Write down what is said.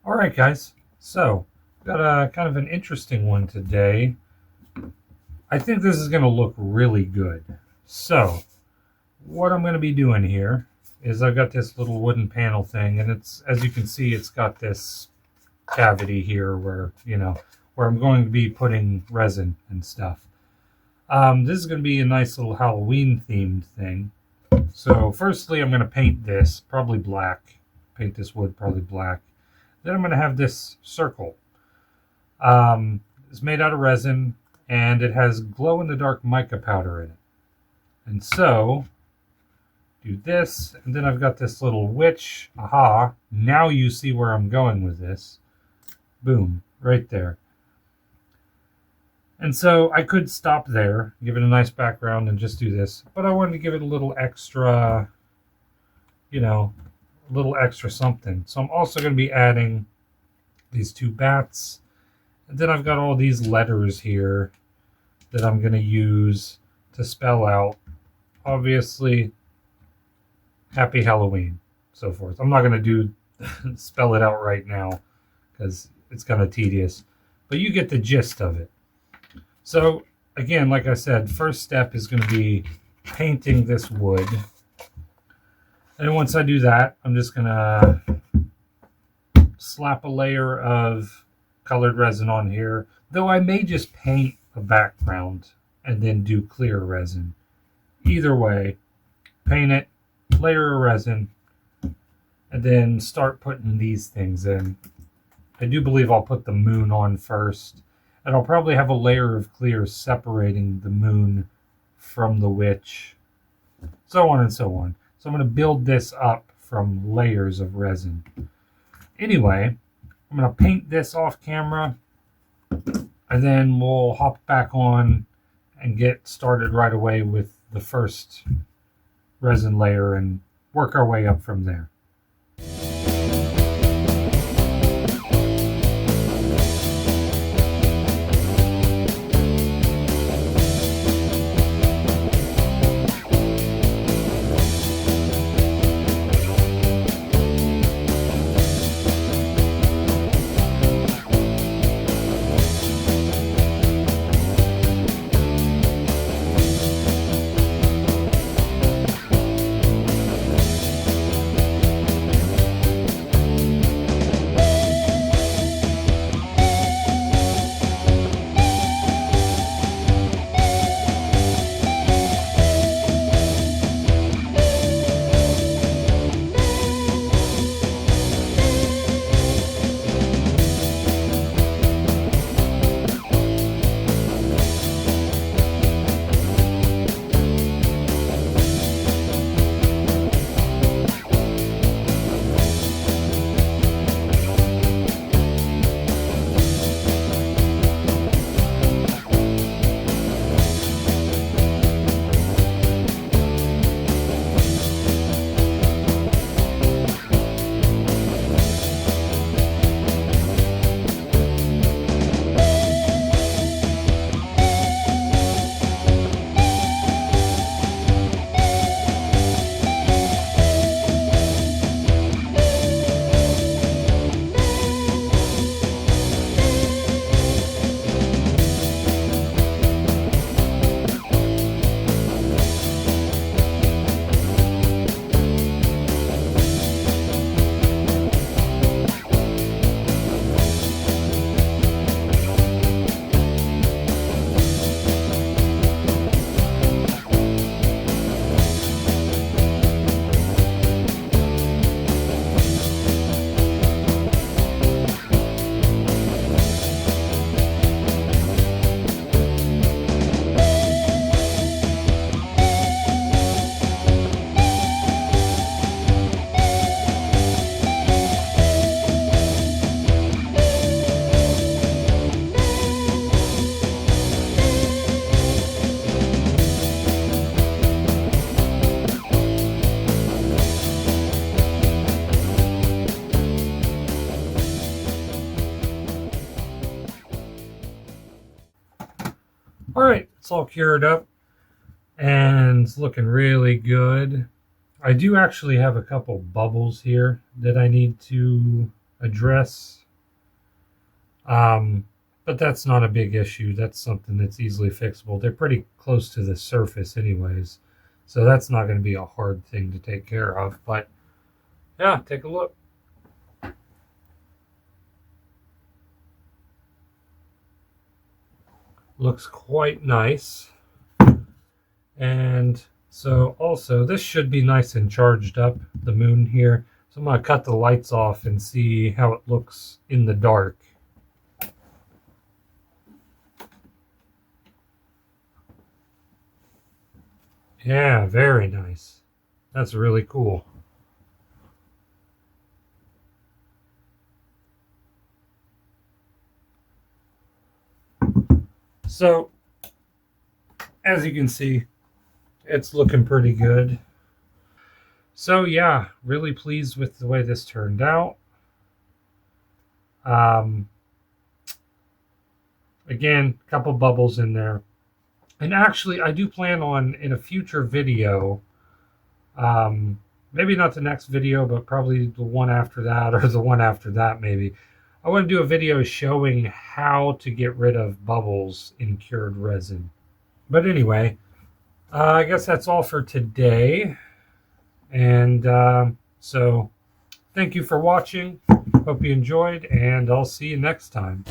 Alright guys, so got a kind of an interesting one today. I think this is going to look really good. So what I'm going to be doing here is I've got this little wooden panel thing, and it's, as you can see, it's got this cavity here where, where I'm going to be putting resin and stuff. This is going to be a nice little Halloween themed thing. So firstly, I'm going to paint this, probably black. Paint this wood probably black. Then I'm going to have this circle. It's made out of resin, and it has glow-in-the-dark mica powder in it. And so, do this, and then I've got this little witch. Aha, now you see where I'm going with this. Boom, right there. And so I could stop there, give it a nice background, and just do this. But I wanted to give it a little extra, a little extra something. So I'm also going to be adding these two bats. And then I've got all these letters here that I'm going to use to spell out, obviously, Happy Halloween, so forth. I'm not going to do spell it out right now because it's kind of tedious. But you get the gist of it. So, again, like I said, first step is going to be painting this wood. And once I do that, I'm just going to slap a layer of colored resin on here. Though I may just paint a background and then do clear resin. Either way, paint it, layer of resin, and then start putting these things in. I do believe I'll put the moon on first. And I'll probably have a layer of clear separating the moon from the witch. So on and so on. So I'm going to build this up from layers of resin. Anyway, I'm going to paint this off camera. And then we'll hop back on and get started right away with the first resin layer and work our way up from there. All right, it's all cured up and it's looking really good. I do actually have a couple bubbles here that I need to address. But that's not a big issue. That's something that's easily fixable. They're pretty close to the surface anyways. So that's not going to be a hard thing to take care of. But yeah, take a look. Looks quite nice. And so also this should be nice and charged up, the moon here. So I'm going to cut the lights off and see how it looks in the dark. Yeah, very nice. That's really cool. So, as you can see, it's looking pretty good. So yeah, really pleased with the way this turned out. Again, a couple bubbles in there. And actually, I do plan on, in a future video, maybe not the next video, but probably the one after that or the one after that maybe. I want to do a video showing how to get rid of bubbles in cured resin. But anyway, I guess that's all for today. And so thank you for watching. Hope you enjoyed, and I'll see you next time.